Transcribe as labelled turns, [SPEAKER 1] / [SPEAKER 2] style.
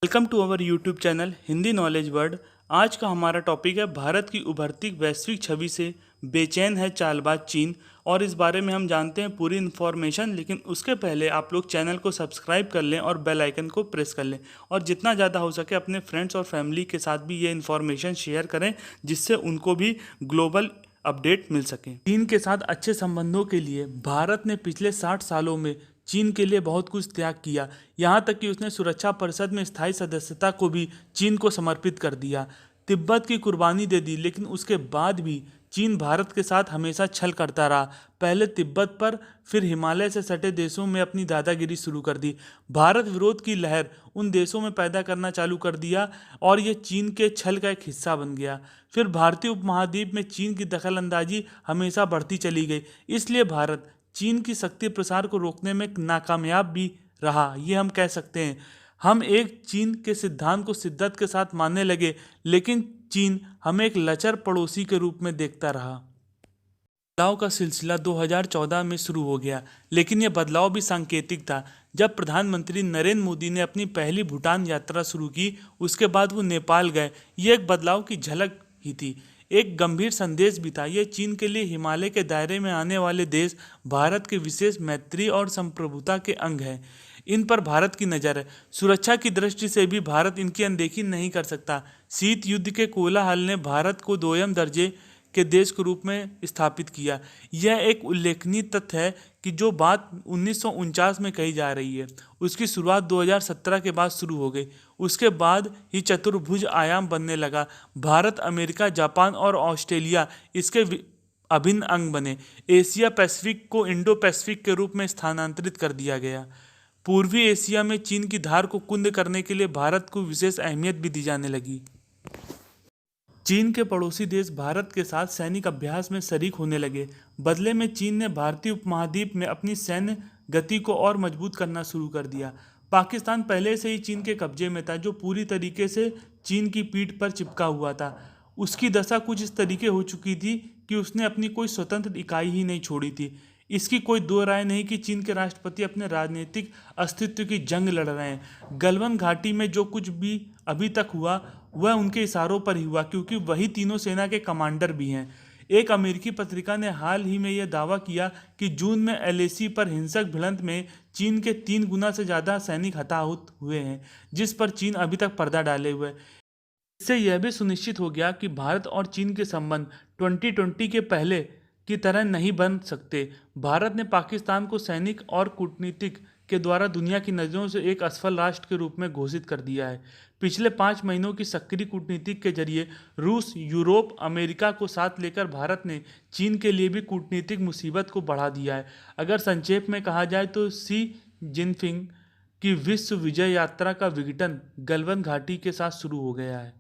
[SPEAKER 1] Welcome to our YouTube channel Hindi knowledge world. आज का हमारा टॉपिक है भारत की उभरती वैश्विक छवि से बेचैन है चालबाज चीन। और इस बारे में हम जानते हैं पूरी इन्फॉर्मेशन, लेकिन उसके पहले आप लोग चैनल को सब्सक्राइब कर लें और बेल आइकन को प्रेस कर लें और जितना ज़्यादा हो सके अपने फ्रेंड्स और फैमिली के साथ भी ये इन्फॉर्मेशन शेयर करें, जिससे उनको भी ग्लोबल अपडेट मिल सके। चीन के साथ अच्छे संबंधों के लिए भारत ने पिछले 60 सालों में चीन के लिए बहुत कुछ त्याग किया। यहाँ तक कि उसने सुरक्षा परिषद में स्थायी सदस्यता को भी चीन को समर्पित कर दिया, तिब्बत की कुर्बानी दे दी। लेकिन उसके बाद भी चीन भारत के साथ हमेशा छल करता रहा। पहले तिब्बत पर, फिर हिमालय से सटे देशों में अपनी दादागिरी शुरू कर दी। भारत विरोध की लहर उन देशों में पैदा करना चालू कर दिया और ये चीन के छल का एक हिस्सा बन गया। फिर भारतीय उपमहाद्वीप में चीन की दखलंदाजी हमेशा बढ़ती चली गई। इसलिए भारत चीन की शक्ति प्रसार को रोकने में नाकामयाब भी रहा, ये हम कह सकते हैं। हम एक चीन के सिद्धांत को शिद्दत के साथ मानने लगे, लेकिन चीन हमें एक लचर पड़ोसी के रूप में देखता रहा। बदलाव का सिलसिला 2014 में शुरू हो गया, लेकिन यह बदलाव भी सांकेतिक था। जब प्रधानमंत्री नरेंद्र मोदी ने अपनी पहली भूटान यात्रा शुरू की, उसके बाद वो नेपाल गए। ये एक बदलाव की झलक ही थी, एक गंभीर संदेश भी था। यह चीन के लिए हिमालय के दायरे में आने वाले देश भारत के विशेष मैत्री और संप्रभुता के अंग हैं। इन पर भारत की नज़र है। सुरक्षा की दृष्टि से भी भारत इनकी अनदेखी नहीं कर सकता। शीत युद्ध के कोलाहल ने भारत को दोयम दर्जे के देश के रूप में स्थापित किया। यह एक उल्लेखनीय तथ्य है कि जो बात 1949 में कही जा रही है, उसकी शुरुआत 2017 के बाद शुरू हो गई। उसके बाद ही चतुर्भुज आयाम बनने लगा। भारत, अमेरिका, जापान और ऑस्ट्रेलिया इसके अभिन्न अंग बने। एशिया पैसिफिक को इंडो पैसिफिक के रूप में स्थानांतरित कर दिया गया। पूर्वी एशिया में चीन की धार को कुंद करने के लिए भारत को विशेष अहमियत भी दी जाने लगी। चीन के पड़ोसी देश भारत के साथ सैनिक अभ्यास में शरीक होने लगे। बदले में चीन ने भारतीय उपमहाद्वीप में अपनी सैन्य गति को और मजबूत करना शुरू कर दिया। पाकिस्तान पहले से ही चीन के कब्जे में था, जो पूरी तरीके से चीन की पीठ पर चिपका हुआ था। उसकी दशा कुछ इस तरीके हो चुकी थी कि उसने अपनी कोई स्वतंत्र इकाई ही नहीं छोड़ी थी। इसकी कोई दो राय नहीं कि चीन के राष्ट्रपति अपने राजनीतिक अस्तित्व की जंग लड़ रहे हैं। गलवान घाटी में जो कुछ भी अभी तक हुआ वह उनके इशारों पर ही हुआ, क्योंकि वही तीनों सेना के कमांडर भी हैं। एक अमेरिकी पत्रिका ने हाल ही में यह दावा किया कि जून में एलएसी पर हिंसक भिड़ंत में चीन के 3 गुना से ज़्यादा सैनिक हताहत हुए हैं, जिस पर चीन अभी तक पर्दा डाले हुए है। इससे यह भी सुनिश्चित हो गया कि भारत और चीन के संबंध 2020 के पहले की तरह नहीं बन सकते। भारत ने पाकिस्तान को सैनिक और कूटनीतिक के द्वारा दुनिया की नज़रों से एक असफल राष्ट्र के रूप में घोषित कर दिया है। पिछले 5 महीनों की सक्रिय कूटनीति के जरिए रूस, यूरोप, अमेरिका को साथ लेकर भारत ने चीन के लिए भी कूटनीतिक मुसीबत को बढ़ा दिया है। अगर संक्षेप में कहा जाए तो शी जिनपिंग की विश्व विजय यात्रा का विघटन गलवान घाटी के साथ शुरू हो गया है।